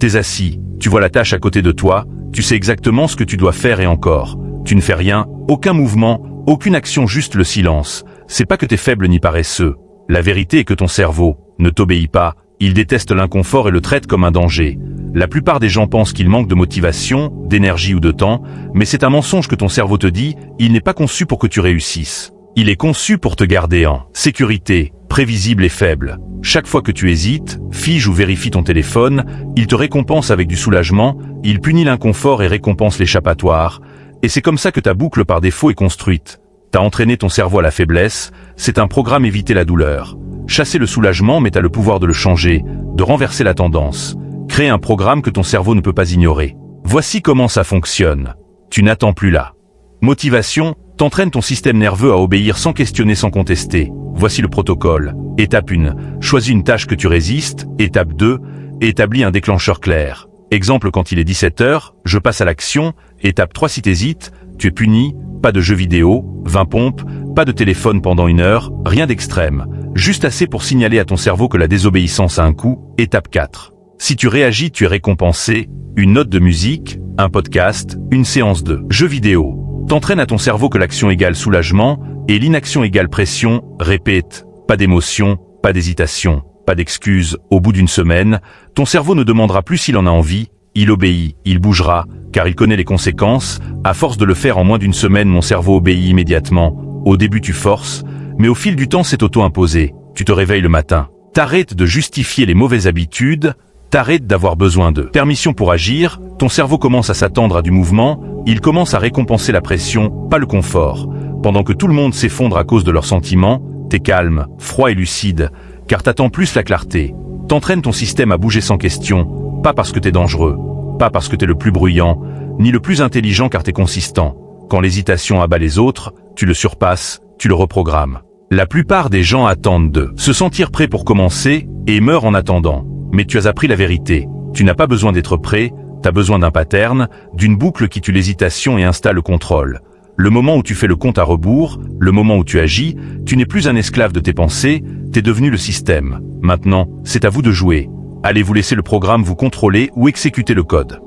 T'es assis, tu vois la tâche à côté de toi, tu sais exactement ce que tu dois faire et encore. Tu ne fais rien, aucun mouvement, aucune action, juste le silence. C'est pas que t'es faible ni paresseux. La vérité est que ton cerveau ne t'obéit pas, il déteste l'inconfort et le traite comme un danger. La plupart des gens pensent qu'il manque de motivation, d'énergie ou de temps, mais c'est un mensonge que ton cerveau te dit, il n'est pas conçu pour que tu réussisses. Il est conçu pour te garder en sécurité, prévisible et faible. Chaque fois que tu hésites, fige ou vérifie ton téléphone, il te récompense avec du soulagement, il punit l'inconfort et récompense l'échappatoire. Et c'est comme ça que ta boucle par défaut est construite. T'as entraîné ton cerveau à la faiblesse, c'est un programme éviter la douleur. Chasser le soulagement, mais t'as le pouvoir de le changer, de renverser la tendance. Créer un programme que ton cerveau ne peut pas ignorer. Voici comment ça fonctionne. Tu n'attends plus là. Motivation, t'entraînes ton système nerveux à obéir sans questionner, sans contester. Voici le protocole. Étape 1. Choisis une tâche que tu résistes. Étape 2. Établis un déclencheur clair. Exemple, quand il est 17h, je passe à l'action. Étape 3, si t'hésites, tu es puni. Pas de jeux vidéo, 20 pompes, pas de téléphone pendant 1 heure, rien d'extrême. Juste assez pour signaler à ton cerveau que la désobéissance a un coût. Étape 4. Si tu réagis, tu es récompensé. Une note de musique, un podcast, une séance de jeux vidéo. T'entraînes à ton cerveau que l'action égale soulagement et l'inaction égale pression. Répète, pas d'émotion, pas d'hésitation, pas d'excuse. Au bout d'une semaine, ton cerveau ne demandera plus s'il en a envie, il obéit, il bougera, car il connaît les conséquences. À force de le faire en moins d'une semaine, mon cerveau obéit immédiatement. Au début tu forces, mais au fil du temps c'est auto-imposé. Tu te réveilles le matin. T'arrêtes de justifier les mauvaises habitudes, t'arrêtes d'avoir besoin de permission pour agir, ton cerveau commence à s'attendre à du mouvement, il commence à récompenser la pression, pas le confort. Pendant que tout le monde s'effondre à cause de leurs sentiments, t'es calme, froid et lucide, car t'attends plus la clarté. T'entraînes ton système à bouger sans question, pas parce que t'es dangereux, pas parce que t'es le plus bruyant, ni le plus intelligent car t'es consistant. Quand l'hésitation abat les autres, tu le surpasses, tu le reprogrammes. La plupart des gens attendent de se sentir prêts pour commencer et meurent en attendant. Mais tu as appris la vérité. Tu n'as pas besoin d'être prêt, t'as besoin d'un pattern, d'une boucle qui tue l'hésitation et installe le contrôle. Le moment où tu fais le compte à rebours, le moment où tu agis, tu n'es plus un esclave de tes pensées, t'es devenu le système. Maintenant, c'est à vous de jouer. Allez vous laisser le programme vous contrôler ou exécuter le code.